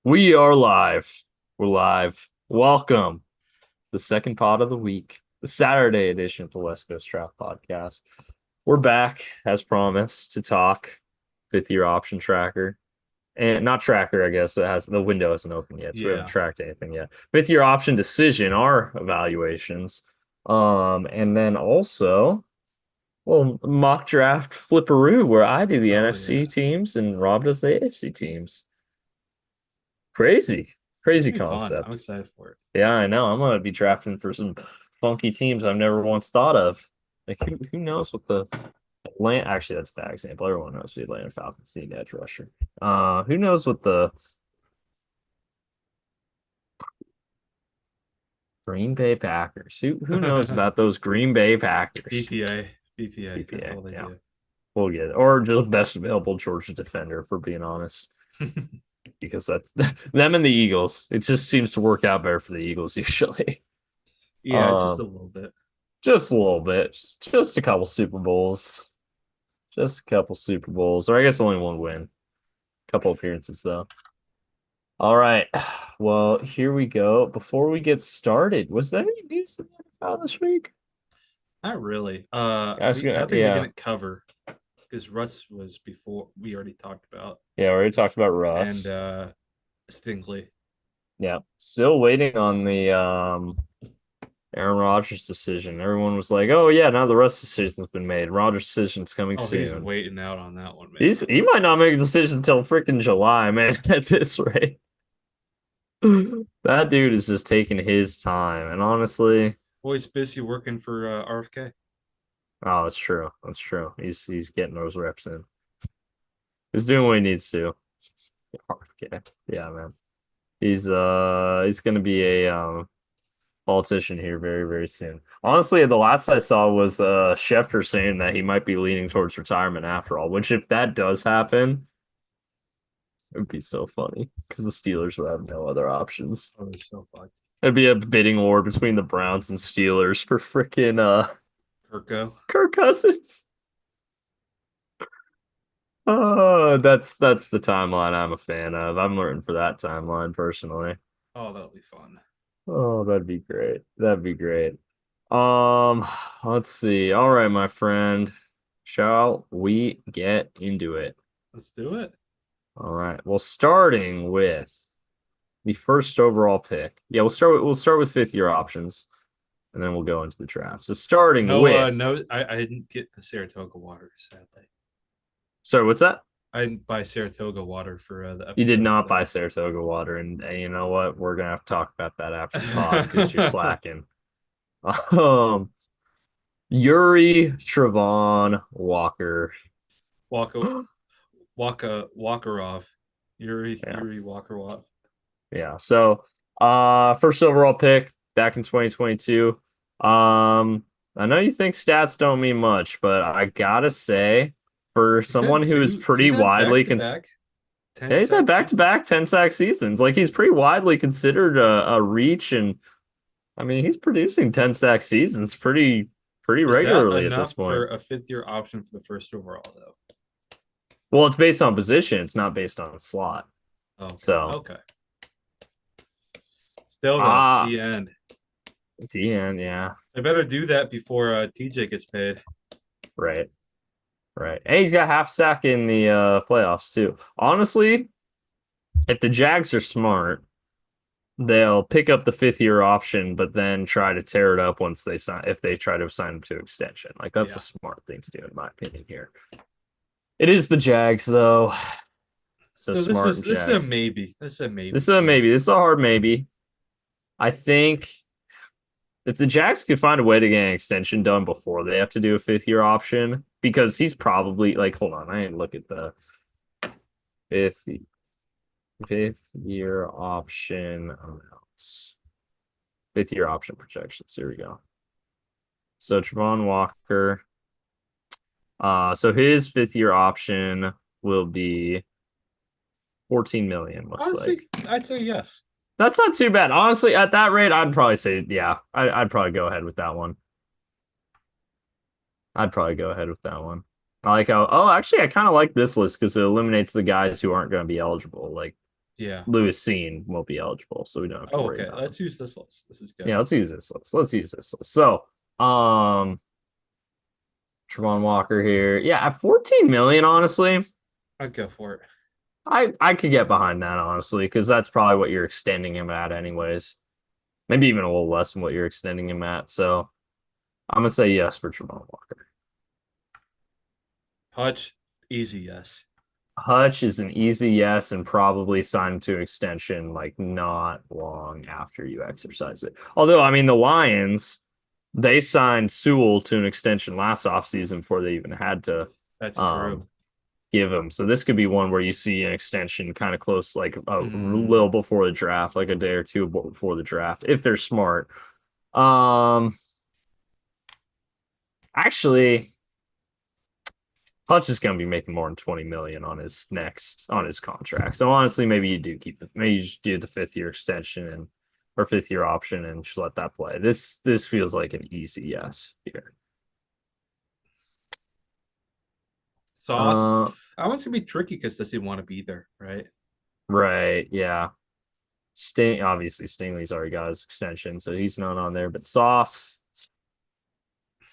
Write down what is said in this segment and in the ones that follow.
We are live. We're live. Welcome. The second pod of the week, the Saturday edition of the West Coast Draft Podcast. We're back, as promised, to talk fifth year option tracker. And not tracker, I guess. The window hasn't opened yet, so we haven't Yeah. tracked anything yet. Fifth year option decision, our evaluations. And then also, well, mock draft flipperoo, where I do the Oh NFC yeah. teams and Rob does the AFC teams. Crazy, It's crazy gonna be fun. I'm concept. excited for it. Yeah, I know. I'm gonna be drafting for some funky teams I've never once thought of. Like who knows what the Atlanta actually that's a bad example. Everyone knows the Atlanta Falcons need an edge rusher. Who knows what the Green Bay Packers? Who knows about those Green Bay Packers? BPA. BPA. That's BPA, all they yeah. do. We'll get it. Or just best available Georgia defender, for being honest. Because that's them and the Eagles. It just seems to work out better for the Eagles usually. Yeah, just a Um, little bit. just a little bit. Just a couple Super Bowls. Just a couple Super Bowls. Or I guess only one win. Couple appearances though. All right. Well, here we go. Before we get started, was there any news in the NFL this week? Not really. I was gonna, Nothing we yeah. didn't cover because Russ was before we already talked about, Yeah, we already talked about and Russ. Stingley. Yeah. Still waiting on the Aaron Rodgers decision. Everyone was like, "Oh yeah, now the Russ decision's been made. Rodgers decision's coming Oh, he's soon." waiting out on that one, man. He might not make a decision until freaking July, man, at this rate. That dude is just taking his time. And honestly, Boy's busy working for RFK. oh, that's true. That's true. He's getting those reps in. He's doing what he needs to. Okay. Yeah, man. He's gonna be a politician here very, very soon. Honestly, the last I saw was Schefter saying that he might be leaning towards retirement after all, which if that does happen, it would be so funny because the Steelers would have no other options. Oh, they're so fucked. It'd be a bidding war between the Browns and Steelers for freaking Kirko. Kirk Cousins. Oh, that's the timeline I'm a fan of. I'm rooting for that timeline personally. Oh, that'll be fun. Oh, that'd be great. That'd be great. Um, let's see. All right, my friend. Shall we get into it? Let's do it. All right. Well, starting with the first overall pick. Yeah, we'll start with fifth year options, and then we'll go into the draft. So starting No, with no, I didn't get the Saratoga water, sadly. sorry, what's that? I didn't buy Saratoga water for the You did episode not today. buy Saratoga water, and you know what? We're gonna have to talk about that after the pod because you're slacking. Um, Yuri Trevon Walker. Walker, Walkerov, Yeah, Yuri Walkerov. yeah. So, first overall pick back in 2022. I know you think stats don't mean much, but I gotta say, for He's had someone who is two. pretty He's had widely back to cons back yeah, 10 he's had sack back-to-back seasons. 10 sack seasons. Like he's pretty widely considered a reach, and I mean he's producing 10 sack seasons pretty Is that regularly at this enough for point. a fifth year option for the first overall though? Well, it's based on position, it's not based on slot. Okay, So okay. Still though, ah, the end. DN, yeah, I better do that before TJ gets paid. right, right. And he's got half sack in the playoffs too. Honestly, if the Jags are smart, they'll pick up the fifth year option, but then try to tear it up once they sign if they try to sign him to extension. Like that's a Yeah. smart thing to do, in my opinion. Here, it is the Jags though, so So this smart is and this is a Jags. maybe. This is a This maybe is a for me. maybe. This is a hard maybe. I think if the Jags could find a way to get an extension done before they have to do a fifth year option, because he's probably like, hold on, I didn't look at the fifth fifth year option amounts. Fifth year option projections. Here we go. So Trevon Walker. So his fifth year option will be 14 million, looks Honestly, like. I'd say yes. That's not too bad. Honestly, at that rate, I'd probably say, yeah, I'd probably go ahead with that one. I'd probably go ahead with that one. I like how, oh, actually, I kind of like this list because it eliminates the guys who aren't going to be eligible. Like Yeah. Lewis Seen won't be eligible, so we don't have to Oh, worry okay. about him. Let's use this list. This is good. Yeah, let's use this list. Let's use this list. So, Travon Walker here. Yeah, at 14 million, honestly, I'd go for it. I could get behind that, honestly, because that's probably what you're extending him at anyways. Maybe even a little less than what you're extending him at. So I'm gonna say yes for Travon Walker. Hutch, easy yes. Hutch is an easy yes and probably signed to an extension like not long after you exercise it. Although, I mean, the Lions, they signed Sewell to an extension last offseason before they even had to That's true. um, give him. So this could be one where you see an extension kind of close, like a Mm, little before the draft, like a day or two before the draft, if they're smart. Um, Actually, Hutch is going to be making more than 20 million on his contract. So honestly, maybe you just do the 5th year extension and or 5th year option and just let that play. This feels like an easy yes here. Sauce. Uh, I want to be tricky because does he want to be there, right? right, yeah. Obviously Stingley's already got his extension, so he's not on there. But Sauce,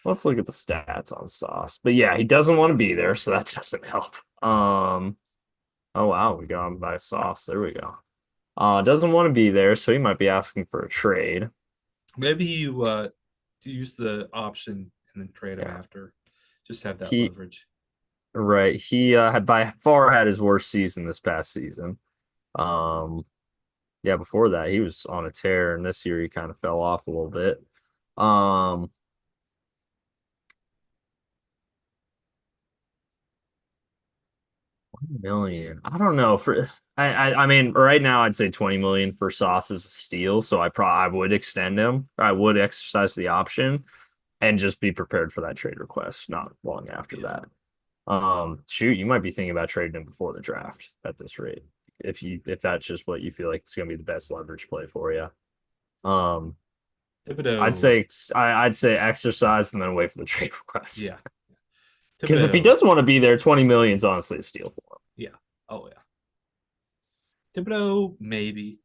let's look at the stats on Sauce. But yeah, he doesn't want to be there, so that doesn't help. Oh wow, we got him by Sauce. There we go. Doesn't want to be there, so he might be asking for a trade. Maybe you use the option and then trade him Yeah, after. Just have that he leverage. right. He had by far had his worst season this past season. Um, yeah, before that he was on a tear, and this year he kind of fell off a little bit. Um, 1 million. I don't know for. I mean, right now I'd say 20 million for Sauce is a steal, so I would extend him. I would exercise the option and just be prepared for that trade request not long after Yeah. that. Shoot, you might be thinking about trading him before the draft at this rate. If that's just what you feel like it's gonna be the best leverage play for you. Um, I'd Thibodeau. say I'd say exercise and then wait for the trade request. Yeah. Because if he Thibodeau. doesn't want to be there, 20 million is honestly a steal for Yeah. Oh yeah. Thibodeau, maybe.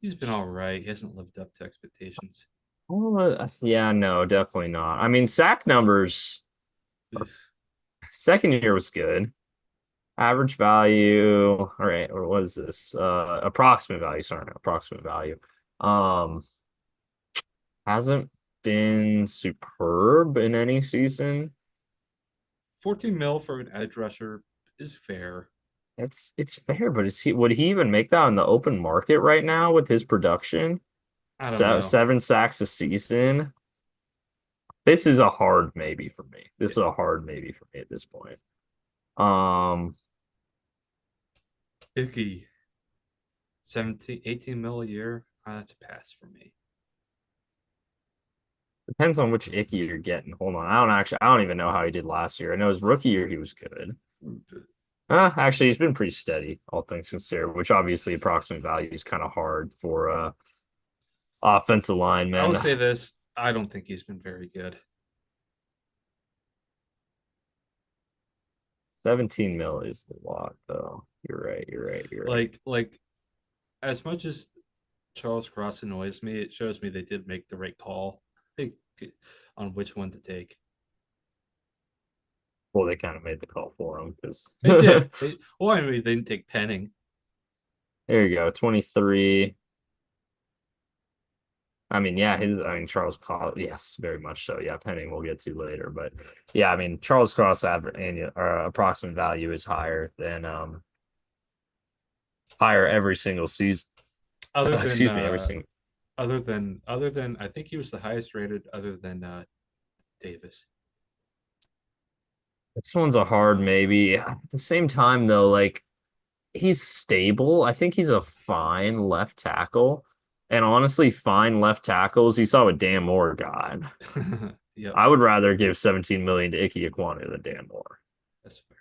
He's been all right. He hasn't lived up to expectations. him. Yeah, no, definitely not. I mean, sack numbers, Ugh. 2nd year was good. Average value, all right, or what is this? Approximate value, sorry, approximate value. Um, hasn't been superb in any season. 14 mil for an edge rusher is fair. It's fair, but would he even make that on the open market right now with his production? I don't know. 7 sacks a season. This is a hard maybe for me. This Yeah. is a hard maybe for me at this point. Um, Icky, 17, 18 mil a year. That's a pass for me. Depends on which Icky you're getting. Hold on, I don't even know how he did last year. I know his rookie year he was good. Actually, he's been pretty steady, all things considered, which obviously approximate value is kind of hard for offensive I will linemen. say this. I don't think he's been very good. 17 mil is a lot, though. You're right. You're right. Like as much as Charles Cross annoys me, it shows me they did make the right call on which one to take. Well, they kind of made the call for him because They there did. Well, I mean, they didn't take Penning. you go. 23. I mean, yeah, Charles Cross, yes, very much so. Yeah, Penning we'll get to later, but yeah, I mean Charles Cross annual approximate value is higher every single season. Other than Excuse me, every single. I think he was the highest rated other than Davis. This one's a hard maybe. At the same time, though, like he's stable. I think he's a fine left tackle. And honestly, fine left tackles, you saw what Dan Moore got. Yep, I would rather give 17 million to Ike Ekwonu than Dan Moore. that's fair.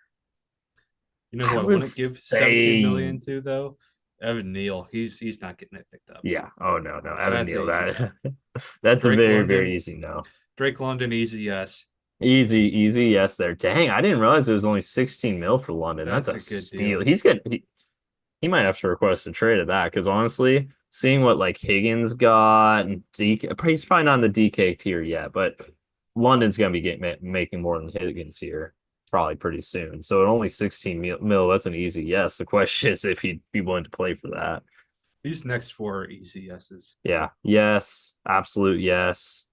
You know who I I would wouldn't give 17 say, million to though? Evan Neal. He's not getting it picked up. yeah. Oh no, Evan That's an Neal. easy no. That's a Drake very, very London. easy no. Drake London, easy yes. Easy, yes there. Dang, I didn't realize it was only 16 mil for London. That's That's a a good steal. deal. He's good. he might have to request a trade of that because honestly, seeing what like Higgins got and DK, he's probably not in the DK tier yet, but London's gonna be making more than Higgins here probably pretty soon. So at only 16 mil, that's an easy yes. The question is if he'd be willing to play for that. These next four are easy yeses. Yeah, yes, absolute yes.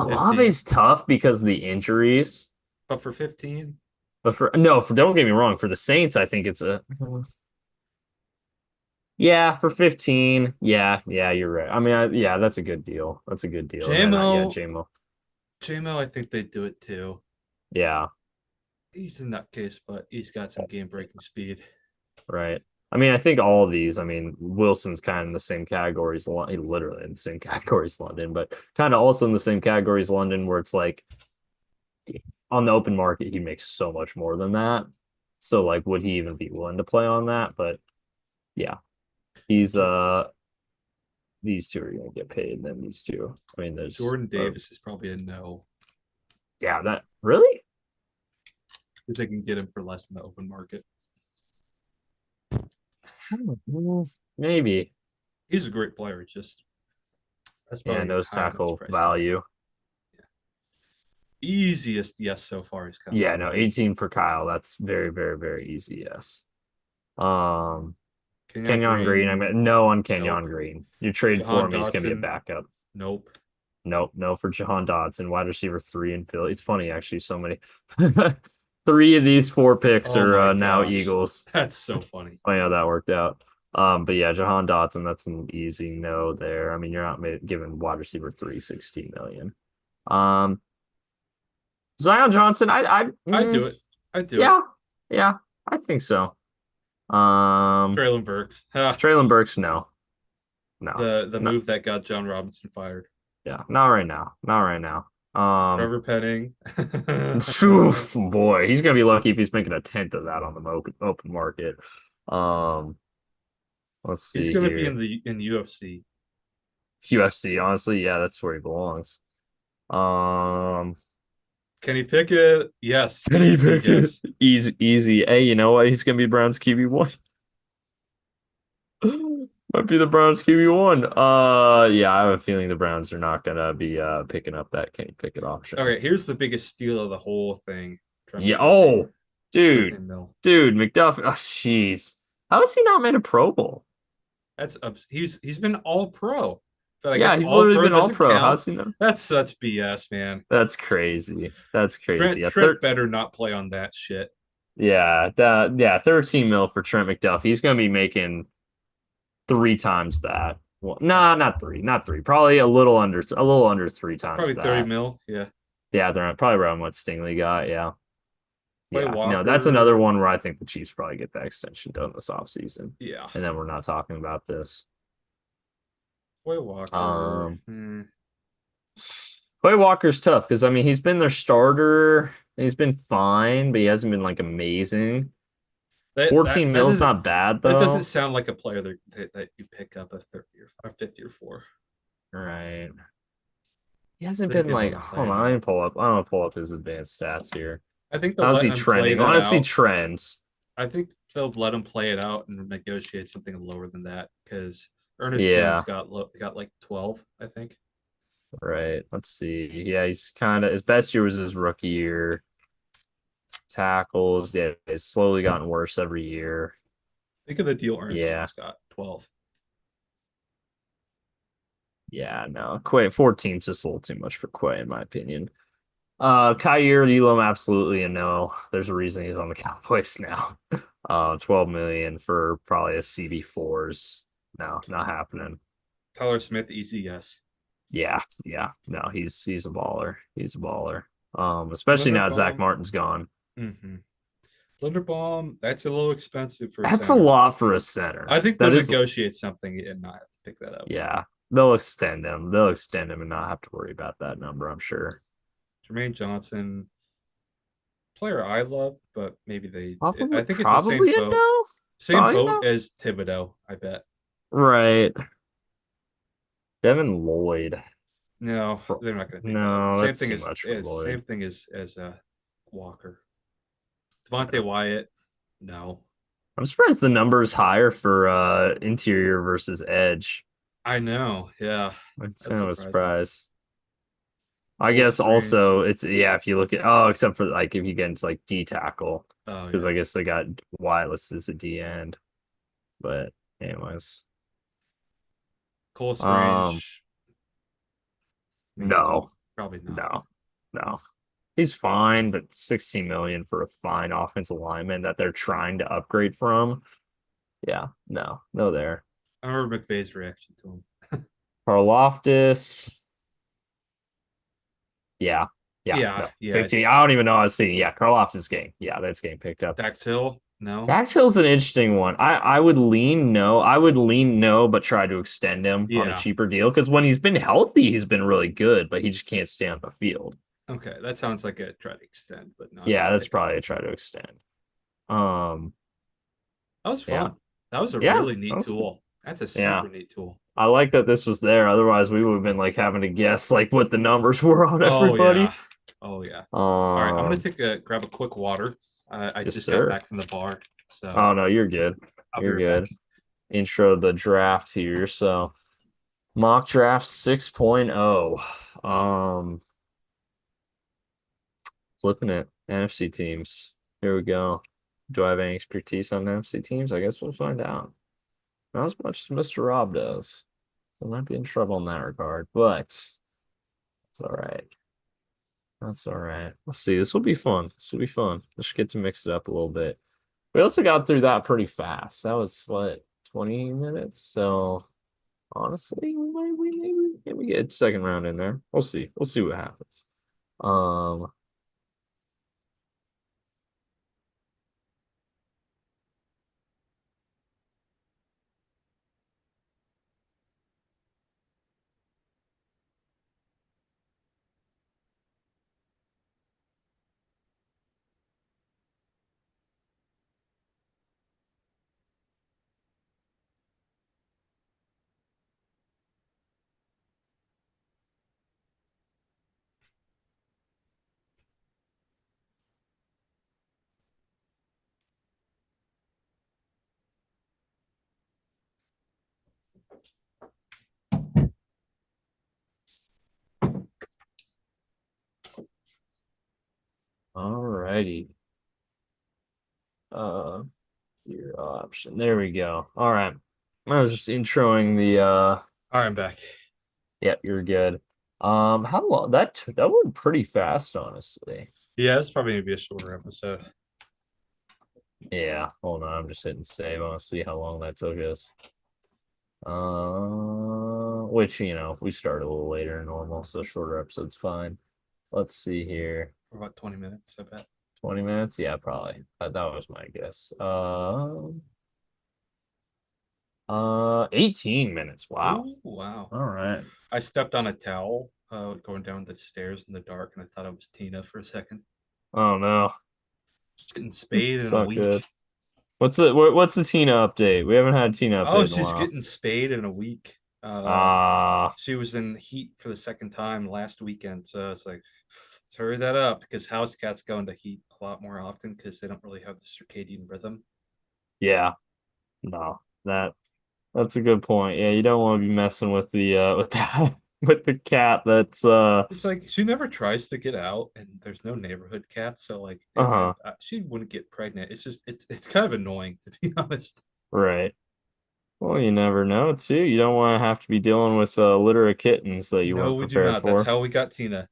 15. Olave's tough because of the injuries, But for 15, but for no, for don't get me wrong, for the Saints, I think it's a yeah, for 15. Yeah, yeah, you're right. I mean, yeah, that's a good deal. That's a good deal. And then, yeah, JMO, JMO. JMO, I think they do it too. Yeah, He's a nutcase, but he's got some game breaking speed. right. I mean, I think all of these, I mean, Wilson's kind of in the same categories, he literally in the same categories London, but kind of also in the same categories London, where it's like on the open market, he makes so much more than that. So, like, would he even be willing to play on that? But yeah, he's these two are gonna get paid, and then these two. I mean, there's Jordan Davis is probably a no yeah, that really? because they can get him for less in the open market. Maybe. He's a great player. It's just that's Yeah, probably nose high on his tackle price tag. value. Yeah. Easiest yes so far is Yeah, Kyle. no, 18 for Kyle. That's very, very, very easy. Yes. Um, Kenyon Kenyon Green. I Green, mean, no on Kenyon nope. Green. You trade for Jahan him, he's gonna be a Dotson, backup. nope. Nope, no for Jahan Dotson, wide receiver 3 in Philly. It's funny actually. So many, three of these four picks Oh are my now gosh, Eagles. that's so funny. Funny how that worked out. But yeah, Jahan Dotson. That's an easy no there. I mean, you're not giving wide receiver 3 16 million. Um, Zion Johnson. I do it. I do it. Yeah, yeah, I think so. Um, Traylon Burks, ha, Traylon Burks, no, no, the no, move that got John Robinson fired. yeah, not right now, not right now. Trevor Penning. Boy, he's gonna be lucky if he's making a tenth of that on the open market. Um, let's He's see gonna be here. in UFC. UFC, honestly, yeah, that's where he belongs. Um, Can he pick it? Yes, Kenny easy. Pickett, Yes. easy, easy. Hey, you know what? He's gonna be Browns QB1. Might be the Browns QB1. Yeah, I have a feeling the Browns are not gonna be picking up that Kenny Pickett option. Okay, here's the biggest steal of the whole thing. Trent Yeah. McDuffie, Oh, dude, 13 mil. dude, McDuffie. Oh, jeez. How has he not made a Pro Bowl? That's he's been all pro, but I Yeah, guess he's all literally pro been all doesn't pro. count. How's he not? That's such BS, man. That's crazy. That's crazy. Yeah, Trent better not play on that shit. yeah, 13 mil for Trent McDuffie. He's gonna be making three times that. Well, nah, not three, not three. Probably a little under three times Probably 30 that. mil. Yeah. Yeah, they're probably around what Stingley got. Yeah. Play Yeah. No, that's Walker. another one where I think the Chiefs probably get that extension done this offseason. Yeah. And then we're not talking about this. Play Walker. Um Quay Walker's tough because I mean he's been their starter. He's been fine, but he hasn't been like amazing. That that 14 that mil's doesn't not bad that doesn't though. sound like a player that you pick up a 30 or 50 or 4. Right. He hasn't They been did let like, him play hold it on, let me out. pull up. I don't pull up his advanced stats here. I think they'll How's let he him play trending? that Honestly, out. trends. I think they'll let him play it out and negotiate something lower than that because Ernest Jones Yeah, got like 12, I think. right. Let's see. Yeah, he's kind of his best year was his rookie year. Tackles, yeah, it's slowly gotten worse every year. Think of the deal Ernest Yeah, Jones got 12. yeah, no. Quay 14 is just a little too much for Quay, in my opinion. Kyer Elam, absolutely a no. There's a reason he's on the Cowboys now. 12 million for probably a CB4s. No, not happening. Tyler Smith, easy yes. Yeah, yeah. No, he's a baller. He's a baller. Especially now Zach Linderbaum. Martin's gone. Mm-hmm. Linderbaum, that's a little expensive for a That's a center. lot for a center. I think they'll That is, negotiate something and not have to pick that up. yeah. They'll extend him. They'll extend him and not have to worry about that number, I'm sure. Jermaine Johnson, player I love, but maybe they. Probably, I think it's the probably a no. same Probably boat no. as Thibodeau. I bet. Right. Devin Lloyd. No, they're not going to pick that up. No, Same that's thing too as much for same Lloyd. thing as Walker. Devontae Yeah. Wyatt, no. I'm surprised the number is higher for interior versus edge. I know. Yeah, It's that's kind of a surprising. surprise. I Close guess range. also it's yeah, if you look at oh, except for like if you get into like D tackle, Oh because yeah, I guess they got wireless as a D end. But anyways, close um, range. no, Maybe. Probably not. no, no. He's fine, but 16 million for a fine offensive lineman that they're trying to upgrade from. Yeah, no, no there. I remember McVay's reaction to him. Karloftis, yeah, yeah, Yeah, no. yeah. 15. I don't even know I was seeing. Yeah, Karloftis game. Yeah, that's game picked up. Dax Hill. No. Dax Hill's an interesting one. I would lean no. I would lean no, but try to extend him on a Yeah. cheaper deal because when he's been healthy, he's been really good, but he just can't stay on the field. Okay, that sounds like a try to extend, but not Yeah, that's pick up. probably a try to extend. Um, That was yeah, fun. That was a yeah, really neat that's good. tool. That's a Yeah. super neat tool. I like that this was there. Otherwise, we would have been like having to guess like what the numbers were on Oh yeah. everybody. Oh yeah. All right, I'm gonna Um, grab a quick water. I yes, just got sir. back from the bar, so Oh no, you're good. I'll be You're right back. good. Intro the draft here. So mock draft 6.0. Flipping it. NFC teams. Here we go. Do I have any expertise on NFC teams? I guess we'll find out. Not as much as Mr. Rob does. I might be in trouble in that regard, but it's all right. That's all right. Let's see. This will be fun. This will be fun. Let's get to mix it up a little bit. We also got through that pretty fast. That was what, 20 minutes? So honestly, maybe get a second round in there. We'll see. We'll see what happens. Um, all righty. Uh, your option. There we go. All right. I was just introing the All right, I'm back. yep, you're good. How long that went pretty fast, honestly. Yeah, it's probably gonna be a shorter episode. Yeah, hold on, I'm just hitting save. I want to see how long that took us. Which we started a little later than normal, so shorter episode's fine. Let's see here. For about 20 minutes, I bet. 20 minutes? Yeah, probably. That was my guess. 18 minutes. Wow. Oh wow. All right. I stepped on a towel going down the stairs in the dark, and I thought it was Tina for a second. Oh no. She's getting spayed It's in a not good. week. What's the Tina update? We haven't had a Tina Oh, update in a she's while. getting spayed in a week. Ah, She was in heat for the second time last weekend, so it's like, let's hurry that up because house cats go into heat a lot more often because they don't really have the circadian rhythm. yeah. No. That's a good point. Yeah, you don't want to be messing with the with that with the cat that's It's like she never tries to get out, and there's no neighborhood cats, so like uh-huh. she wouldn't get pregnant. It's just it's kind of annoying to be honest. Right. Well, you never know too. You don't want to have to be dealing with a litter of kittens that you No, weren't we do prepared not. That's for. how we got Tina.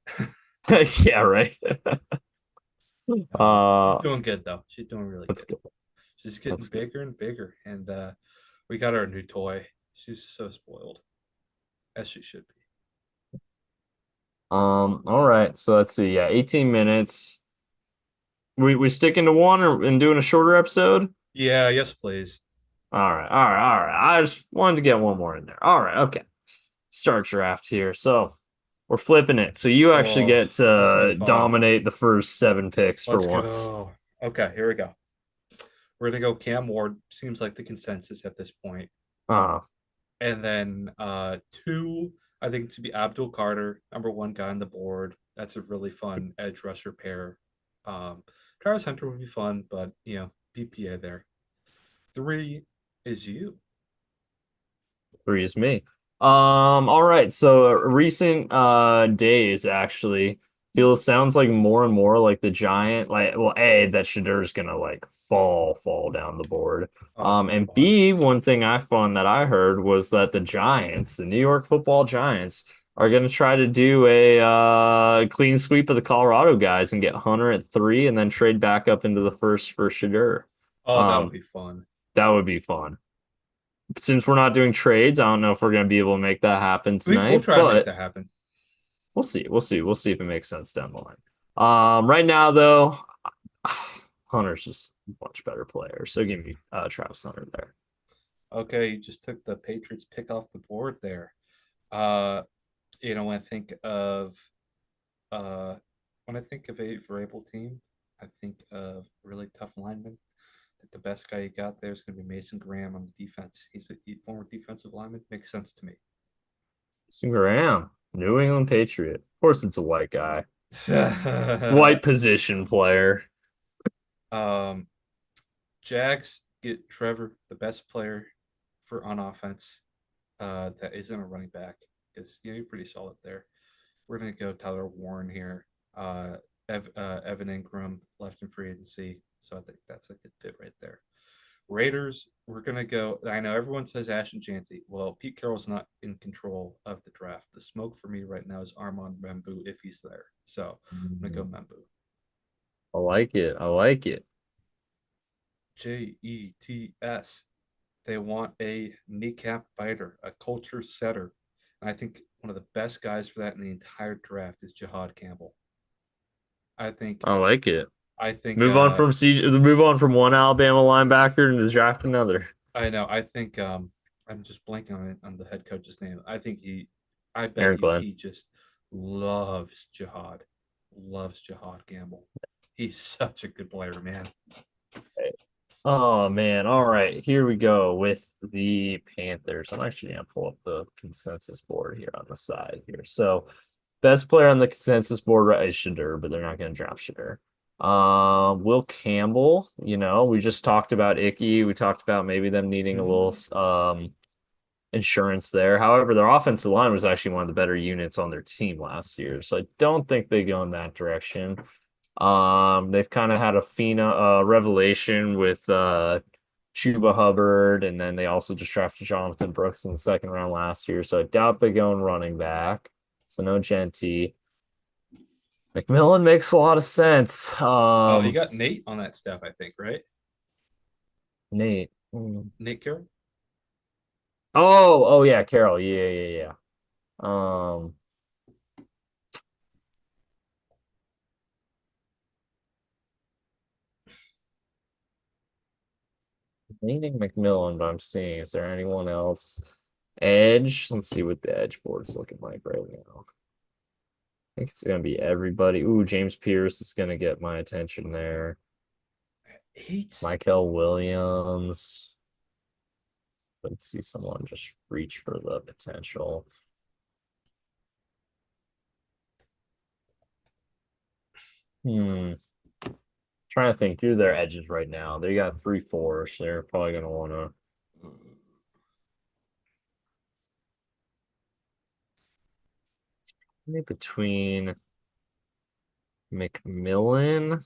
Yeah, right. She's Uh doing good though. She's doing really that's good. good. She's getting That's good. bigger and bigger, and we got her a new toy. She's so spoiled, as she should be. All right. So let's see. Yeah, 18 minutes. We sticking to one and doing a shorter episode? Yeah, yes, please. All right. I just wanted to get one more in there. All right, okay. Start draft here. So we're flipping it. So you actually Oh, get this will be to fun. dominate the first seven picks for Let's once. go. Okay, here we go. We're gonna go Cam Ward. Seems like the consensus at this point. Uh, And then two, I think to be Abdul Carter, number one guy on the board. That's a really fun edge rusher pair. Travis Hunter would be fun, but BPA there. Three is you. Three is me. All right. So recent days actually sounds like more and more like the Giant, like well, A, that Shadur's gonna like fall down the board. Oh, it's gonna be And fun. B, one thing that I heard was that the Giants, the New York Football Giants, are gonna try to do a clean sweep of the Colorado guys and get Hunter at three and then trade back up into the first for Shadur. Oh, that would Um, be fun. that would be fun. Since we're not doing trades, I don't know if we're going to be able to make that happen We'll tonight, try to make but that happen. we'll see. We'll see. We'll see if it makes sense down the line. Right now though, Hunter's just a much better player. So give me Travis Hunter there. Okay, you just took the Patriots pick off the board there. Uh, when I think of uh, a variable team, I think of really tough linemen. That the best guy you got there is going to be Mason Graham on the defense. He's a former defensive lineman. Makes sense to me. Graham, New England Patriot. Of course, it's a white guy, white position player. um, Jags get Trevor, the best player for on offense. That isn't a running back because you're pretty solid there. We're gonna go Tyler Warren here. Evan Ingram left in free agency, so I think that's a good fit right there. Raiders, we're gonna go. I know everyone says Ashton Janty. Well, Pete Carroll's not in control of the draft. The smoke for me right now is Armand Membu if he's there. So I'm gonna go Membu. I like it. I like it. Jets. They want a kneecap biter, a culture setter. And I think one of the best guys for that in the entire draft is Jihad Campbell. I think I like it. I think Move on from one Alabama linebacker and draft another. I know. I think I'm just blanking on the head coach's name. I bet Aaron you Glenn. he just loves Jihad. Loves Jihad Campbell. He's such a good player, man. Oh man. All right. Here we go with the Panthers. I'm actually gonna pull up the consensus board here on the side here. So best player on the consensus board right, is Shadur, but they're not gonna draft Shadur. Will Campbell, we just talked about Icky. We talked about maybe them needing a little insurance there. However, their offensive line was actually one of the better units on their team last year. So I don't think they go in that direction. They've kind of had a revelation with Chuba Hubbard, and then they also just drafted Jonathan Brooks in the second round last year. So I doubt they go in running back. So no Genty. McMillan makes a lot of sense. Oh, you got Nate on that staff, I think, right? Nate. Nate Carroll. Oh yeah, Carroll. Yeah. Um, Leaning McMillan, but I'm seeing, is there anyone else? Edge. Let's see what the edge board's looking like right now. I think it's gonna be everybody. Ooh, James Pierce is gonna get my attention there. Eight. Michael Williams. Let's see someone just reach for the potential. Trying to think through their edges right now. They got 3-4, so they're probably gonna wanna between McMillan.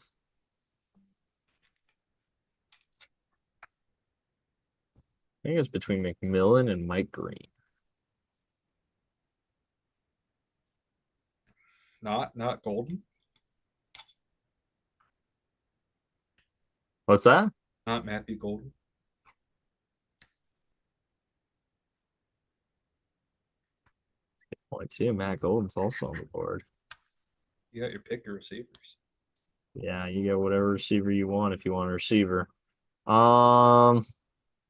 I think it's between McMillan and Mike Green. Not Golden. What's that? Not Matthew Golden. Point two. Matt Golden's also on the board. You got your pick of receivers. Yeah, you get whatever receiver you want if you want a receiver. Um,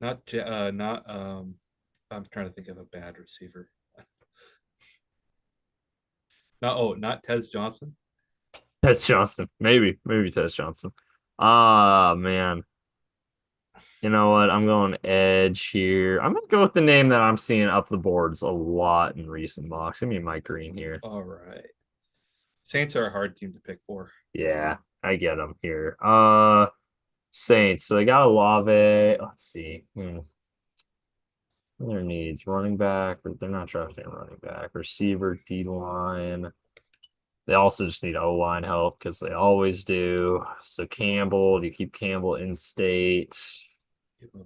Not I'm trying to think of a bad receiver. Not Tez Johnson. Tess Johnson. Maybe Tess Johnson. Ah, man. You know what? I'm going edge here. I'm gonna go with the name that I'm seeing up the boards a lot in recent mocks. Give me Mike Green here. All right. Saints are a hard team to pick for. Yeah, I get him here. Saints. So they got Olave. Let's see. What are their needs? Running back. They're not drafting a running back. Receiver, D line. They also just need O line help because they always do. So Campbell, do you keep Campbell in state?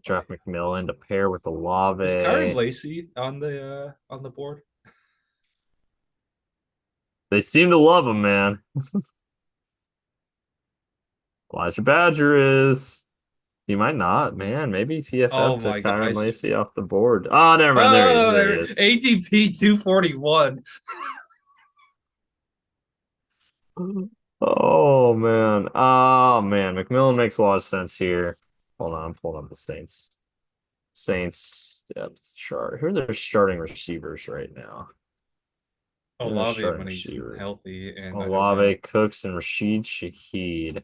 Draft McMillan to pair with Is Kyron Olave. Lacey on the board? They seem to love him, man. Elijah Badger is. He might not, man. Maybe TFF Oh took my god! Kyron Lacey off the board. Oh, never mind. There he is. Oh, There he there is. ATP 241. Oh man. Oh man. McMillan makes a lot of sense here. Hold on, I'm pulling up the Saints. Saints depth chart. Who are their starting receivers right now? Who are their Olave starting when he's receivers? healthy, and I don't Olave, know. Cooks, and Rashid Shaheed.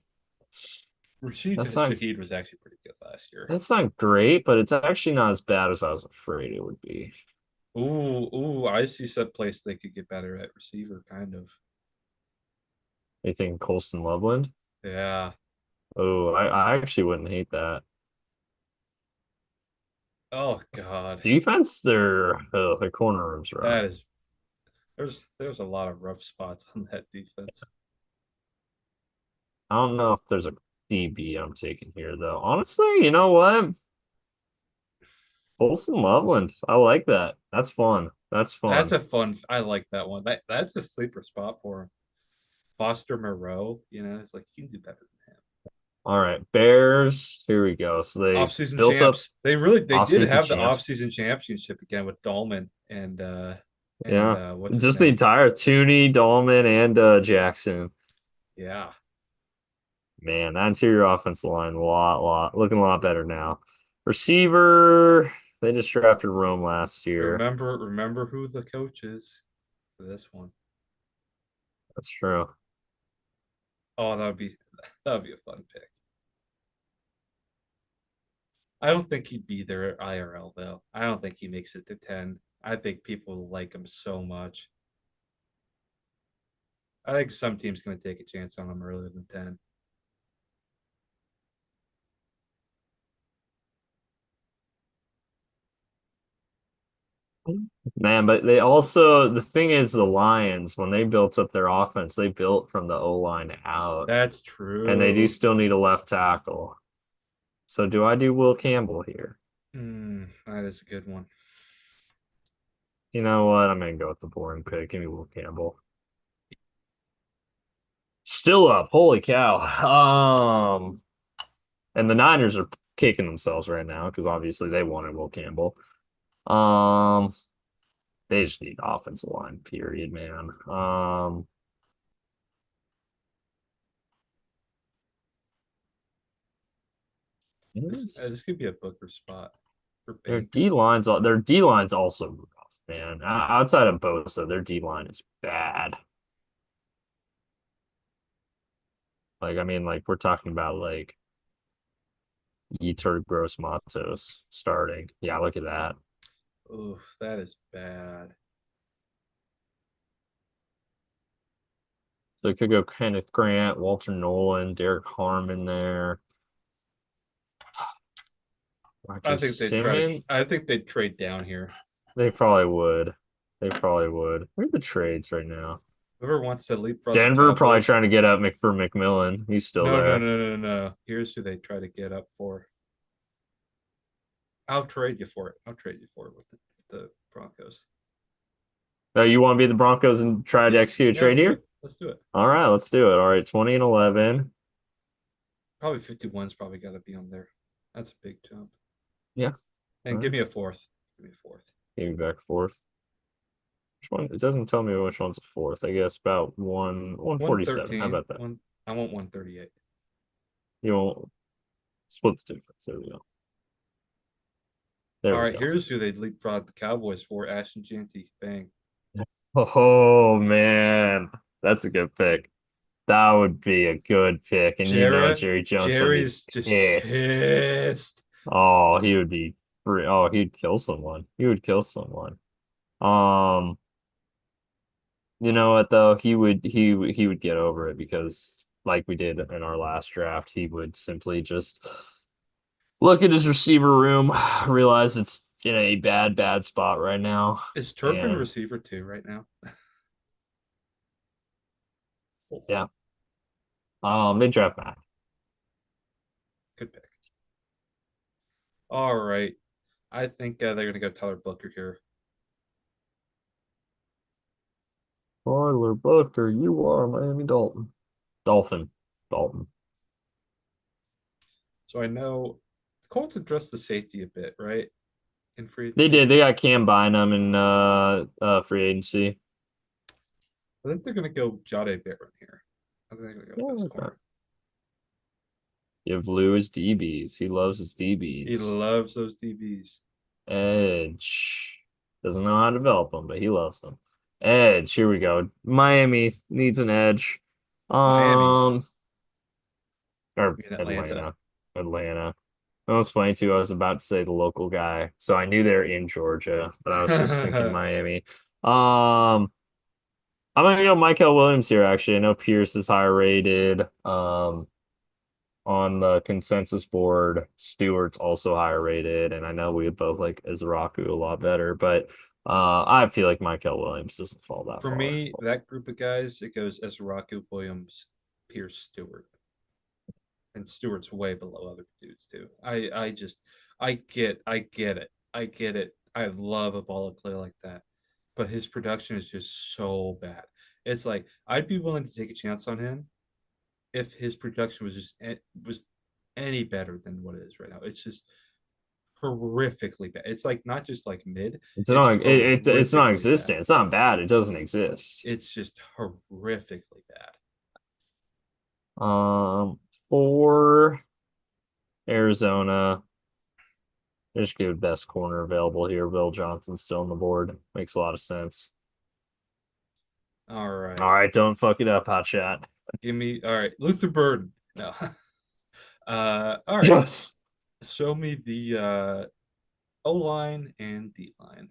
Rashid That's not Shaheed was actually pretty good last year. that's not great, but it's actually not as bad as I was afraid it would be. Ooh, I see some place they could get better at receiver, kind of. You think Colston Loveland? Yeah. Oh, I actually wouldn't hate that. Oh God, Defense, their corner room's rough. that is there's a lot of rough spots on that defense. I don't know if there's a DB I'm taking here though. Honestly, you know what? Colston Loveland. I like that. That's fun. That's That's fun. a fun. I like that one. That's a sleeper spot for him. Foster Moreau, it's like you can do better than him. All right, Bears. Here we go. So they Offseason built up champs. They did offseason have the champs. offseason championship again with Dolman and Yeah. what's his Just the name? entire Tooney, Dahlman, and Jackson. Yeah. Man, that interior offensive line, looking a lot better now. Receiver, they just drafted Rome last year. Remember who the coach is for this one. That's true. Oh, that would be a fun pick. I don't think he'd be there at IRL though. I don't think he makes it to 10. I think people like him so much. I think some team's going to take a chance on him earlier than 10. Man, but they also, the thing is, the Lions, when they built up their offense, they built from the O line out, That's and they do true. still need a left tackle. So, do I do Will Campbell here? That is a good one. You know what? I'm gonna go with the boring pick. Give me Will Campbell. Still up. Holy cow. And the Niners are kicking themselves right now because obviously they wanted Will Campbell. Um, they just need offensive line, period, man. Yes. This could be a Booker spot for Their D Banks. lines, their D line's also rough, man. Outside of Bosa, their D line is bad. Like, I mean, like we're talking about like Yetur Gross Matos starting. Yeah, look at that. Oof, that is bad. So it could go Kenneth Grant, Walter Nolan, Derek Harmon there. I Roger think they'd try to. Simmons. I think they'd trade down here. They probably would. They probably would. Where are the trades right now? Whoever wants to leapfrog the Denver probably Cowboys. trying to get up for McMillan. He's still No, no, there. no, no, no. Here's who they try to get up for. I'll trade you for it. I'll trade you for it with the Broncos. Oh, you want to be the Broncos and try to Yeah, execute a yeah. trade Let's do here? it. Let's do it. All right, let's do it. All right, 20 and 11. Probably 51's probably got to be on there. That's a big jump. Yeah. All And give right. me a fourth. Give me a fourth. Give me back fourth. Which one? It doesn't tell me which one's a fourth. I guess about 147. How 113. about that? I want 138. You won't split the difference. There we go. There All we right, go. here's who they'd leapfrog the Cowboys for. Ashton Jeanty. Bang. Oh man, that's a good pick. That would be a good pick. And you know Jerry Jones would be Jerry's just pissed. pissed. Oh, he would be oh, he'd kill someone. He would kill someone. You know what though? He would get over it because like we did in our last draft, he would simply just look at his receiver room, realize it's in a bad spot right now, Is Turpin and receiver too right now? Oh, yeah, mid draft back. good pick. All right. I think they're going to go Tyler Booker here. Tyler Booker, you are Miami Dolphin. Dalton. So I know the Colts addressed the safety a bit, right? In free They agency. did. They got Cam Bynum in free agency. I think they're going to go Jade Barron here. I think they're going to go Yeah, best okay. corner. Give Lou his DBs. He loves his He DBs. loves those DBs. Edge. Doesn't know how to develop them, but he loves them. Edge. Here we go. Miami needs an edge. Miami. Um, or In Atlanta. Atlanta. Atlanta. That was funny too. I was about to say the local guy, so I knew they're in Georgia, but I was just thinking Miami. I'm gonna go Michael Williams here. Actually, I know Pierce is higher rated. On the consensus board, Stewart's also higher rated, and I know we both like Izaraku a lot better, but I feel like Michael Williams doesn't fall that For far. me, that group of guys, it goes Ezraku, Williams, Pierce, Stewart. And Stewart's way below other dudes too. I get it. I love a ball of clay like that. But his production is just so bad. It's like I'd be willing to take a chance on him if his production was any better than what it is right now. It's just horrifically bad. It's like not just like mid, it's It's horrifically bad. non-existent. It's not bad. It doesn't exist. It's just horrifically bad. Um, for Arizona, there's good best corner available here. Bill Johnson's still on the board. Makes a lot of sense. All All right. right, don't fuck it up, hot shot. Give me all right. Luther Burden. No. All right. Yes. Show me the O line and D line.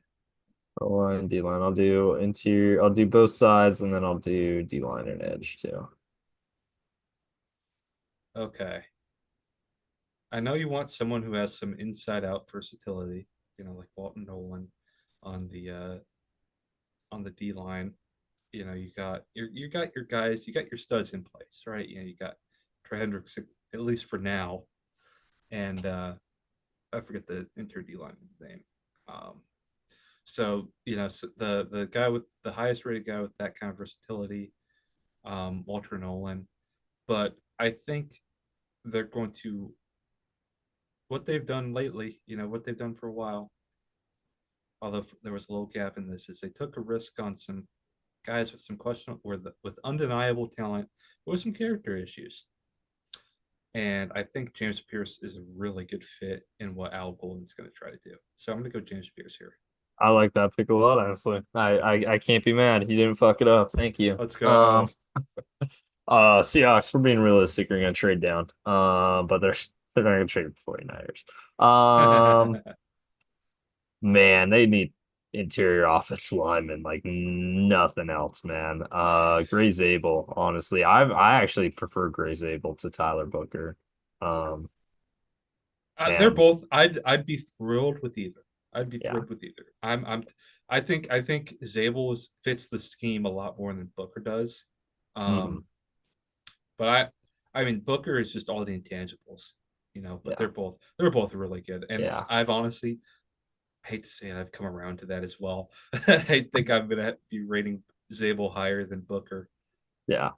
O line, D line. I'll do interior. I'll do both sides, and then I'll do D line and edge too. Okay. I know you want someone who has some inside out versatility, like Walton Nolan on the D line. You got your guys, you got your studs in place, right? You got Trey Hendricks at least for now, and I forget the interior D line name. Um, the guy with the highest rated guy with that kind of versatility, Walter Nolan. But I think they're going to what they've done lately, what they've done for a while. Although there was a little gap in this, is they took a risk on some guys with some questionable or with undeniable talent, but with some character issues. And I think James Pierce is a really good fit in what Al Golden's going to try to do. So I'm going to go James Pierce here. I like that pick a lot, honestly. I can't be mad. He didn't fuck it up. Thank you. Let's go. Seahawks, we're being realistic, are gonna trade down. But they're not gonna trade with the 49ers. Man, they need interior offense linemen like nothing else, man. Gray Zabel, honestly. I actually prefer Gray Zabel to Tyler Booker. Um, They're man, both. I'd be thrilled with either. I'd be yeah. thrilled with either. I think Zabel fits the scheme a lot more than Booker does. Mhm. Um, but I mean Booker is just all the intangibles, but Yeah. they're both really good. And Yeah. I've honestly I hate to say it, I've come around to that as well. I think I'm gonna be rating Zabel higher than Booker. Yeah.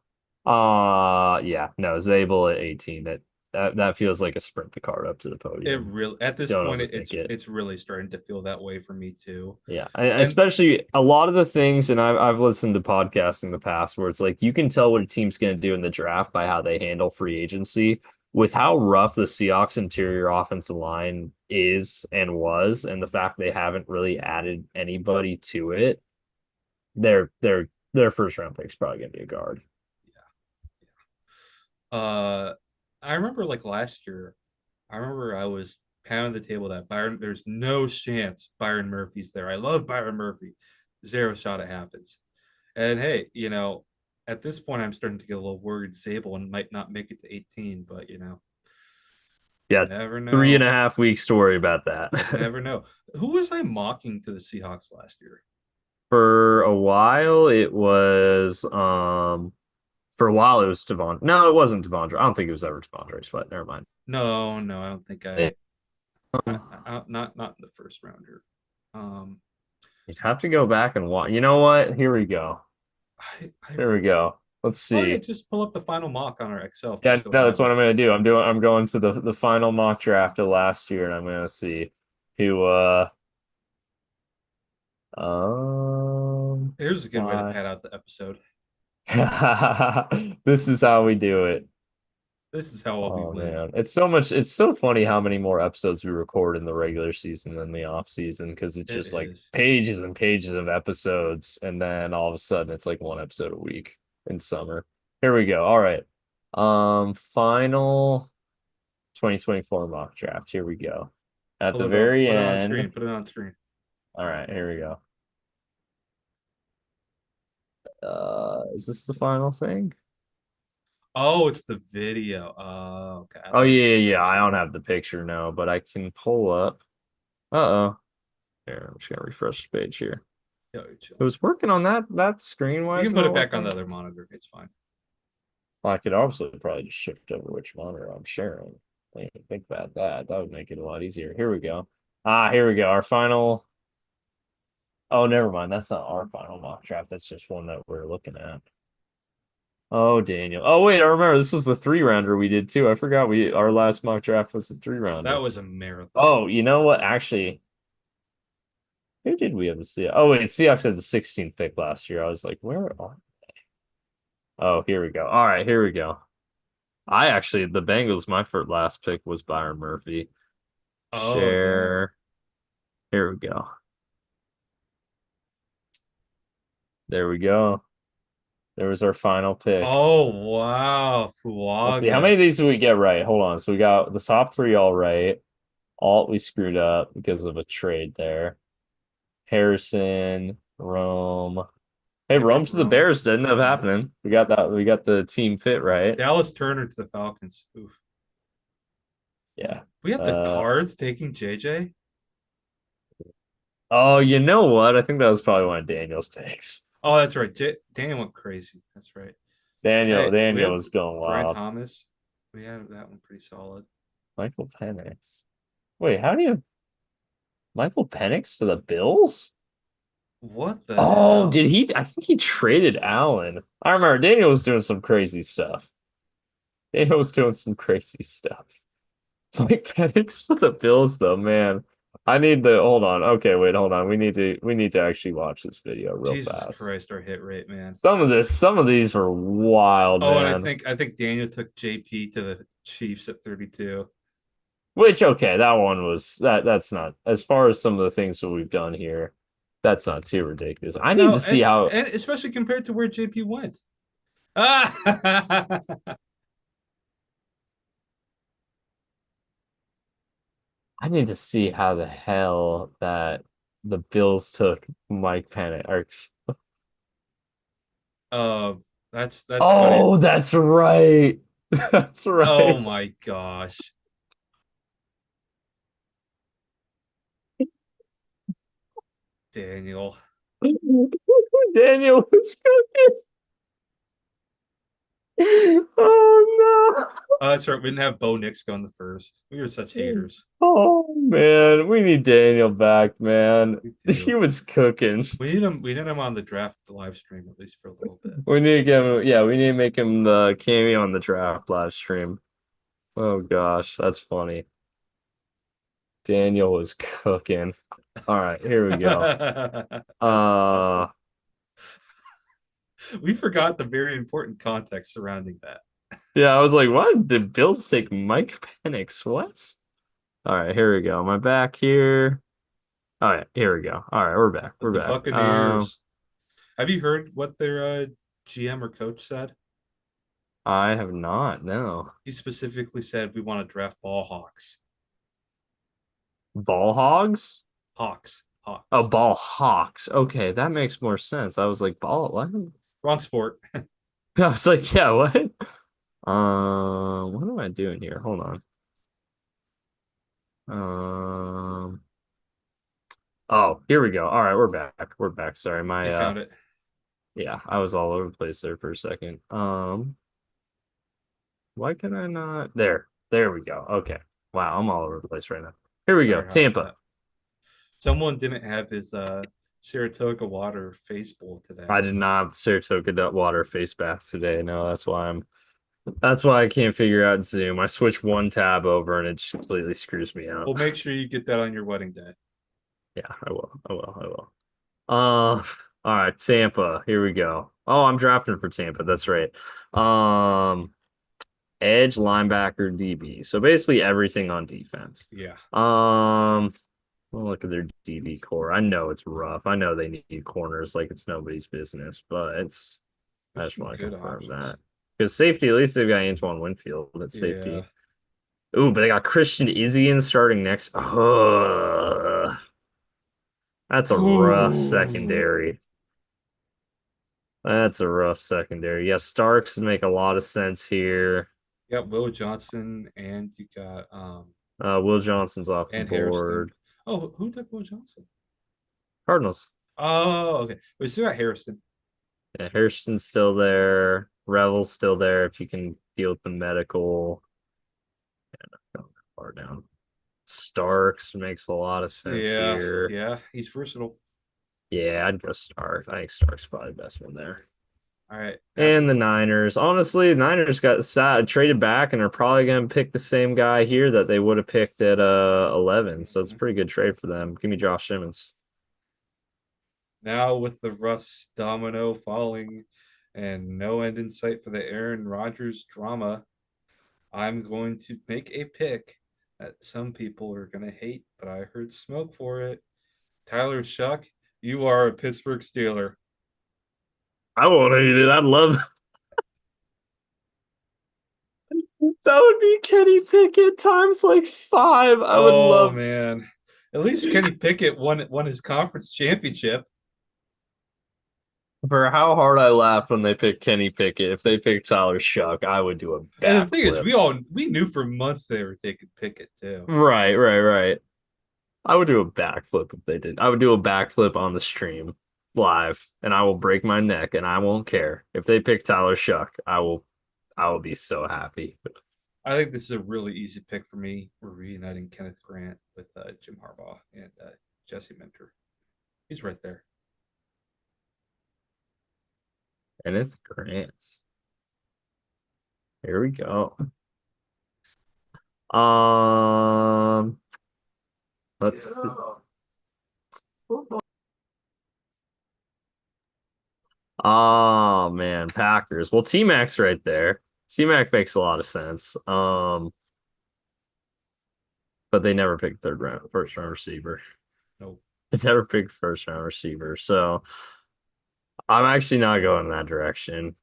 Yeah. No, Zabel at 18. That feels like a sprint the card up to the It podium. really at this Don't point overthink it. it's really starting to feel that way for me too. Yeah, And especially a lot of the things, and I've listened to podcasts in the past where it's like you can tell what a team's going to do in the draft by how they handle free agency. With how rough the Seahawks interior offensive line is and was, and the fact they haven't really added anybody to it, their first round pick's probably going to be a guard. uh I remember like last year, I remember I was pounding the table that there's no chance Byron Murphy's there. I love Byron Murphy. Zero shot it happens. And hey, At this point, I'm starting to get a little worried Zabel might not make it to 18, but you Yeah, never three and know. a half weeks to worry about that. You never know. Who was I mocking to the Seahawks last year? For a while, it was for a while it was Devon. No, it wasn't Devondre. I don't think it was ever Devondre Sweat. Never mind. No, no, I don't think It- not in the first round here. Um, You'd have to go back and watch. You know what? Here we go. I Here we go. Let's probably see. just pull up the final mock on our Excel Yeah, just so we no, that's have what it. I'm gonna do. I'm going to the final mock draft of last year, and I'm gonna see who um Here's a good way to why. pad out the episode. This is how we do it. This is how we Oh win. man, it's so much. It's so funny how many more episodes we record in the regular season than the off season because it's It just like is. pages and pages of episodes, and then all of a sudden it's like one episode a week in summer. Here we go. All right. Final 2024 mock draft. Here we go. At Pull the it up. very Put it on end. screen. Put it on screen. All right, here we go. Is this the final thing? Oh, it's the video. Oh, okay. I Oh thought it was yeah, just yeah. I picture. don't have the picture now, but I can pull up. Uh-oh. Here, I'm just gonna refresh the page here. Yeah, you're chill. It was working on that screen. Why You is can it put not it back working on on the that? other monitor. It's fine. Well, I could also probably just shift over which monitor I'm sharing. I didn't even think about that. That would make it a lot easier. Here we go. Ah, here we go. Our final. Oh, never mind. That's not our final mock draft. That's just one that we're looking at. Oh, Daniel. Oh, wait. I remember this was the three rounder we did too. I forgot our last mock draft was the three That rounder. was a marathon. Oh, you know what? Actually, who did we have the Seahawks? Oh, wait. Seahawks had the 16th pick last year. I was like, where are? Oh, here we go. All right, here we go. The Bengals, my first last pick was Byron Murphy. Oh yeah. Share. Here we go. There we go. There was our final pick. Oh wow, Let's see. How many Fuaga. of these did we get right? Hold on. So we got the top three all right. Alt we screwed up because of a trade there. Harrison, Rome. Hey, Yeah, we Rome got to the Rome. Bears didn't have Nice. happening. We got that. We got the team fit right. Dallas Turner to the Falcons. Oof. Yeah. We had the Uh Cards taking JJ. oh, you know what? I think that was probably one of Daniel's picks. Oh, that's right. Daniel went crazy. That's right. Daniel Hey, we Daniel had was going Brian wild. Thomas. We had that one pretty solid. Michael Penix. Wait, how do you Michael Penix to the Bills? What the Oh, hell? did he? I think he traded Allen. I remember Daniel was doing some crazy stuff. Daniel was doing some crazy stuff. Like Penix for the Bills, though, man. I need the hold on. Okay, wait, hold on. We need to actually watch this video real Jesus fast. Christ, our hit rate, man. Some of these are wild, Oh, and I man. think I think Daniel took JP to the Chiefs at 32. Which okay, that one was that's not as far as some of the things that we've done here. That's not too ridiculous. I need No, to see how and especially compared to where JP went. Ah! I need to see how the hell that the Bills took Mike Penix. uh, that's funny. Oh, that's right. That's Oh right. my gosh, Daniel. Daniel was cooking. Oh Oh, that's right. We didn't have Bo Nix go in the first. We were such no. haters. Oh man, we need Daniel back, man. We He do. was cooking. We need him. We need him on the draft live stream at least for a little bit. We need to get him, yeah, we need to make him the cameo on the draft live stream. Oh gosh, that's funny. Daniel was cooking. All right, here we go. That's awesome. Uh We forgot the very important context surrounding that. yeah, I was like, what? Did Bills take Mike Penix? What? All right, here we go. Am I back here? All right, here we go. All right, we're back. We're The back. Buccaneers. Have you heard what their GM or coach said? I have not, no. He specifically said we want to draft ball hawks. Ball hogs? Hawks. Oh, Hawks. ball hawks. Okay, that makes more sense. I was like, ball what? Wrong sport. I was like, yeah, what? What am I doing here? Hold on. Um, oh, here we go. All right, we're back. We're back. Sorry, You found it. yeah, I was all over the place there for a second. Why can I not? There we go. Okay. Wow, I'm all over the place right now. Here we go. Sorry, hot Tampa. shot. Someone didn't have his Saratoga water face bowl today. I did not have Saratoga water face bath today. No, that's why I can't figure out Zoom. I switched one tab over and it just completely screws me out. Well, make sure you get that on your wedding day. Yeah, I will. I will. I will. All right, Tampa. Here we go. Oh, I'm drafting for Tampa. That's right. Um, Edge, linebacker, DB. So basically everything on defense. Yeah. Well, look at their DB core. I know it's rough. I know they need corners like it's nobody's business, but I There's just some want to good confirm options. that. Because safety, at least they've got Antoine Winfield at Yeah. safety. Ooh, but they got Christian Izien starting next. That's a rough Ooh. secondary. That's a rough secondary. Yeah, Starks make a lot of sense here. You got Will Johnson and you got Will Johnson's off the and Harrison. board. Oh, who took Will Johnson? Cardinals. Oh, okay. We still got Harrison. Yeah, Harrison's still there. Revel's still there if you can deal with the medical. Not that far down. Starks makes a lot of sense Yeah, here. yeah. He's versatile. Yeah, I'd go Starks. I think Starks probably the best one there. All right, And the Packers. Niners. Honestly, the Niners got sad, traded back and are probably going to pick the same guy here that they would have picked at 11. So it's a Mhm. pretty good trade for them. Give me Josh Simmons. Now with the Russ domino falling and no end in sight for the Aaron Rodgers drama, I'm going to make a pick that some people are going to hate, but I heard smoke for it. Tyler Shuck, you are a Pittsburgh Steeler. I won't hate it. I'd love that would be Kenny Pickett times like five. I would Oh love man. At least Kenny Pickett won his conference championship. for how hard I laughed when they picked Kenny Pickett. If they picked Tyler Shuck, I would do a And the thing is, backflip. we knew for months they were taking Pickett too. Right, right, right. I would do a backflip if they did. I would do a backflip on the stream live, and I will break my neck, and I won't care. If they pick Tyler Shuck, I will be so happy. I think this is a really easy pick for me. We're reuniting Kenneth Grant with Jim Harbaugh and Jesse Minter. He's right there. Kenneth Grant. Here we go. Um, let's. Oh man, Packers. Well, T Mac's right there. T Mac makes a lot of sense. But they never picked first round receiver. No. They never picked first round receiver. So I'm actually not going in that direction.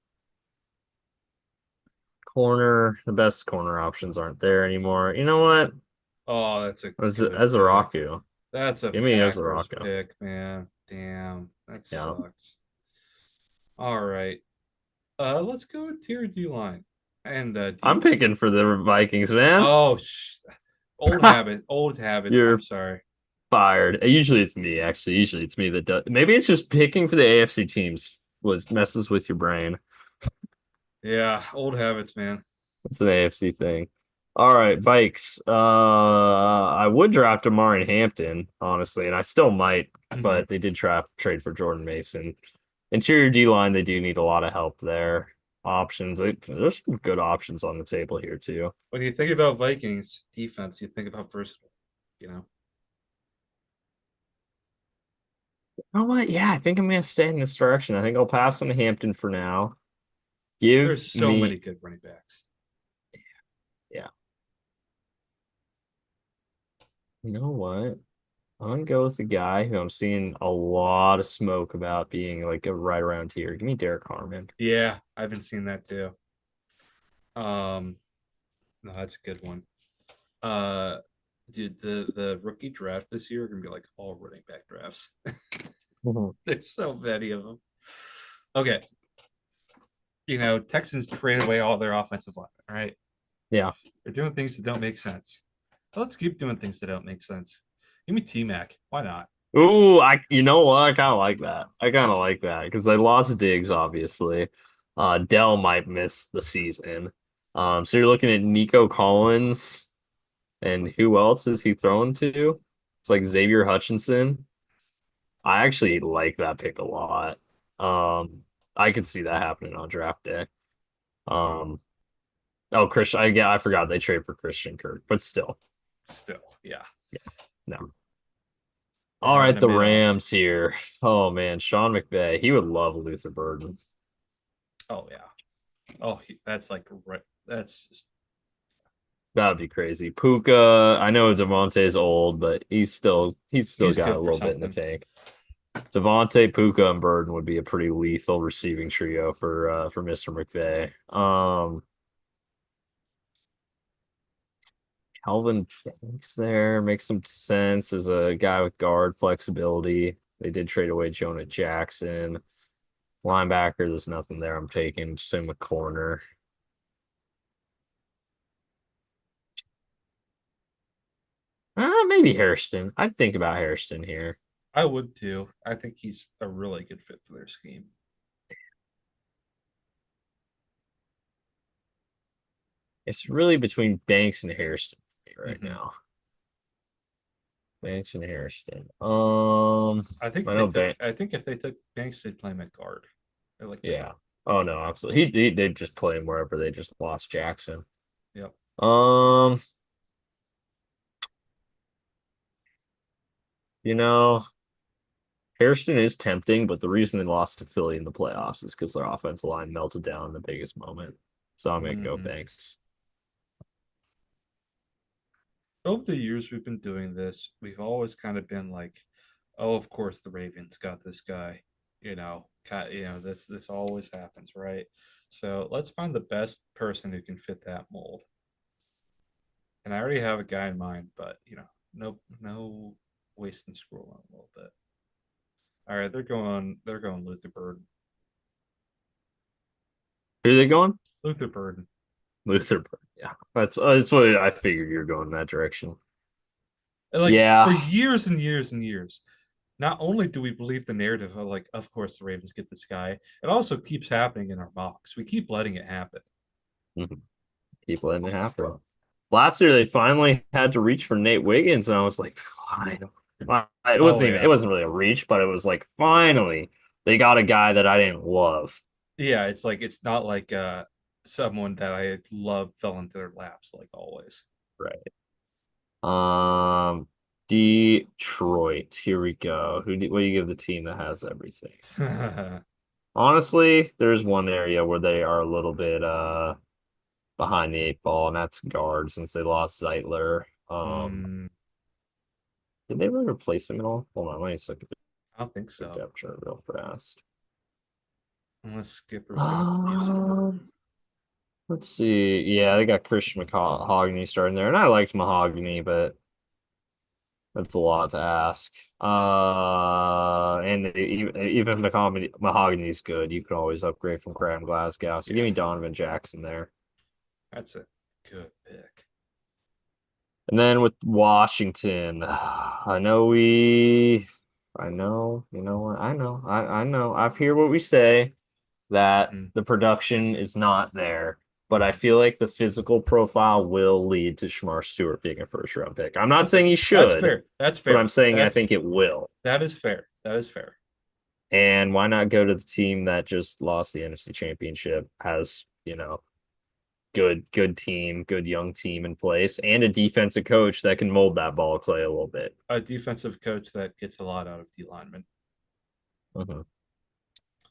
Corner, the best corner options aren't there anymore. You know what? Oh, that's a good As a pick. Raku. That's a Give me as a Packers Raku. pick, man. Damn, that Yeah. sucks. All right. Let's go with tier D line and I'm DB. picking for the Vikings, man. Oh, old habit, old habits. I'm You're sorry. fired. Usually it's me, actually. Usually it's me that does. Maybe it's just picking for the AFC teams was messes with your brain. Yeah, old habits, man. It's an AFC thing. All right, Vikes. I would draft Amari Hampton, honestly, and I still might, Mhm. but they did trade for Jordan Mason. Interior D line, they do need a lot of help there. Options, there's some good options on the table here too. When you think about Vikings defense, you think about versatile. You know, You know what? Yeah, I think I'm gonna stay in this direction. I think I'll pass on Hampton for now. Give there's so many me, good running backs. yeah. You know what? I'm gonna go with the guy who I'm seeing a lot of smoke about being like a right around here. Give me Derek Harmon. Yeah, I've been seeing that too. Um, no, that's a good one. Uh, dude, the rookie draft this year are gonna be like all running back drafts. Mhm. There's so many of them. Okay, Texans traded away all their offensive line. All right, Yeah. they're doing things that don't make sense. But let's keep doing things that don't make sense. Give me T Mac. Why not? Ooh, you know what? I kind of like that. I kind of like that because they lost Diggs, obviously. Dell might miss the season. So you're looking at Nico Collins, and who else is he throwing to? It's like Xavier Hutchinson. I actually like that pick a lot. Um, I could see that happening on draft day. Um, oh, Christian, yeah, I forgot they trade for Christian Kirk, but still, Still, yeah. no. They're All having right, a the mid off. Rams here. Oh man, Sean McVay, he would love Luther Burden. Oh yeah. Oh, that's like right. That's just, That would be crazy. Puka, I know Devontae's old, but he's still he's got a good for little bit in the something. tank. Devontae, Puka, and Burden would be a pretty lethal receiving trio for Mr. McVay. Calvin Banks there makes some sense as a guy with guard flexibility. They did trade away Jonah Jackson. Linebacker, there's nothing there I'm taking. Same with corner. Maybe Hairston. I'd think about Hairston here. I would too. I think he's a really good fit for their scheme. It's really between Banks and Hairston right Mm-hmm. now. Banks and Hairston. I know Bank. I think if they took Banks, they'd play him at guard. They're like that. Yeah. Oh no, absolutely. They'd just play him wherever they just lost Jackson. Yep. Um, you know, Hairston is tempting, but the reason they lost to Philly in the playoffs is because their offensive line melted down in the biggest moment. So I'm gonna go Mm-hmm. Banks. Over the years we've been doing this, we've always kind of been like, "Oh, of course the Ravens got this guy." This always happens, right? So let's find the best person who can fit that mold. And I already have a guy in mind, but no wasting scrolling a little bit. All right, they're going Luther Burden. Who are they going? Luther Burden. Luther. Yeah, that's what I figured you're going that direction. And like for Yeah, years and years and years, not only do we believe the narrative of like, of course the Ravens get this guy, it also keeps happening in our mocks. We keep letting it happen. mhm. Keep letting it happen. Last year they finally had to reach for Nate Wiggins, and I was like, fine. Well, it Oh wasn't even it yeah. wasn't really a reach, but it was like finally they got a guy that I didn't love. Yeah, it's like it's not like someone that I love fell into their laps like always. Right. Um, Detroit. Here we go. What do you give the team that has everything? Honestly, there's one area where they are a little bit behind the eight ball, and that's guard since they lost Zeitler. Hmm, Did they really replace him at all? Hold on, let me just look at I don't think their so. depth chart real fast. Unless Skipper's got a useful. Um, let's see. Yeah, they got Christian Mahogany starting there, and I liked Mahogany, but that's a lot to ask. And even Mahogany's good. You can always upgrade from Graham Glasgow. So give Yeah, me Donovan Jackson there. that's a good pick. And then with Washington, you know what? I know. I've heard what we say that Hmm. the production is not there, but I feel like the physical profile will lead to Shamar Stewart being a first round pick. I'm not Okay, saying he that's should, fair. That's but fair. I'm saying I think it will. That is fair. That is fair. And why not go to the team that just lost the NFC Championship, has, good team, good young team in place, and a defensive coach that can mold that ball of clay a little bit. A defensive coach that gets a lot out of D linemen. Mhm.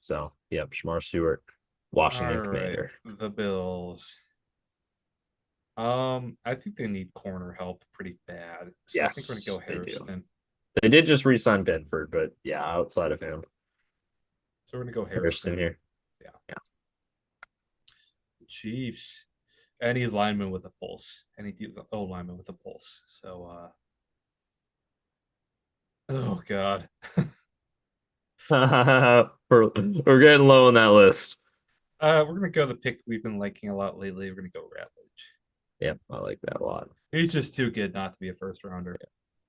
So, yep, Shamar Stewart, All Washington right, Commander. the Bills. I think they need corner help pretty bad. So I think we're gonna Yes, go they do. Harrison. They did just re-sign Benford, but yeah, outside of him, So we're gonna go Harrison Harrison. here. Yeah. Yeah. Chiefs. Any lineman with a pulse. O lineman with a pulse. So oh god. We're getting low on that list. We're gonna go the pick we've been liking a lot lately. We're gonna go Ravage. Yeah, I like that a lot. He's just too good not to be a first rounder.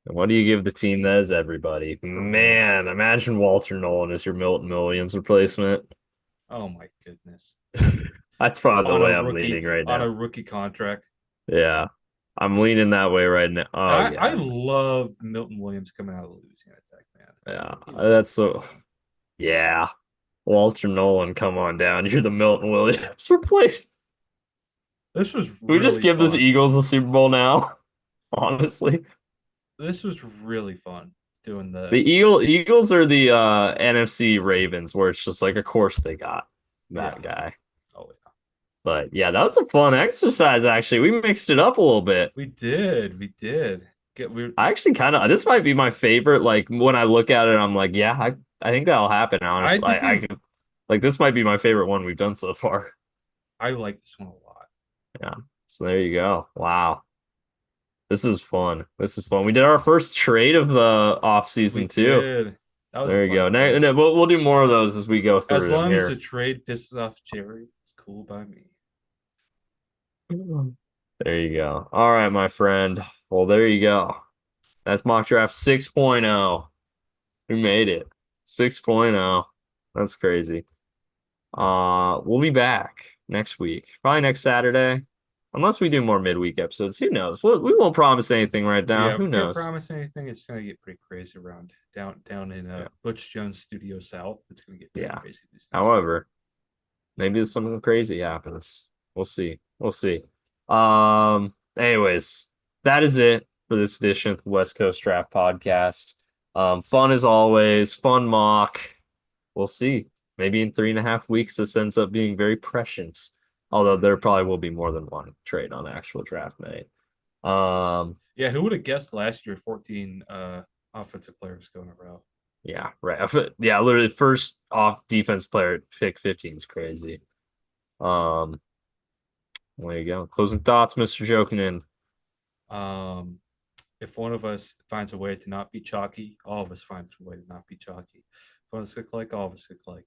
And what do you give the team that is everybody? Man, imagine Walter Nolan as your Milton Williams replacement. Oh my goodness. That's probably the On a way I'm rookie leaning right on now. a rookie contract. Yeah, I'm leaning that way right now. Oh I yeah, love Milton Williams coming out of the Louisiana Tech, man. yeah. He was so That's so. good. Yeah, Walter Nolan, come on down. You're the Milton Williams replacement. This was Can we just really give this fun. Eagles the Super Bowl now? Honestly, This was really fun doing the the Eagles are the NFC Ravens, where it's just like, of course they got yeah. that guy. Oh yeah. But yeah, that was a fun exercise. Actually, we mixed it up a little bit. We did. We did. Get we I actually kind of this might be my favorite. Like when I look at it, I'm like, yeah, I think that'll happen. I Honestly, do I too. could like this might be my favorite one we've done so far. I like this one a lot. Yeah. So there you go. Wow. This is fun. This is fun. We did our first trade of the off We season too. did. That was a There you fun go. trade. We'll do more of those as we go As through them long as the here. trade pisses off Jerry, it's cool by me. There you go. All right, my friend. Well, there you go. That's mock draft 6.0. We made it. 6.0. That's crazy. We'll be back next week. Probably next Saturday. Unless we do more midweek episodes. Who knows? We won't promise anything right now. Yeah, if Who we can't knows? promise anything, it's gonna get pretty crazy around down in Yeah. Butch Jones Studio South. It's gonna get pretty Yeah. crazy these days. However, maybe something crazy happens. We'll see. We'll see. Anyways, that is it for this edition of the West Coast Draft Podcast. Fun as always, fun mock. We'll see. Maybe in 3.5 weeks, this ends up being very prescient. Although there probably will be more than one trade on actual draft night. Um, Yeah, who would have guessed last year 14 offensive players go in a row? yeah, right. Yeah, literally first off defense player pick 15 is crazy. Um, there you go. Closing thoughts, Mr. Jokinen. Um, if one of us finds a way to not be chalky, all of us find a way to not be chalky. If one of us look like, all of us look like.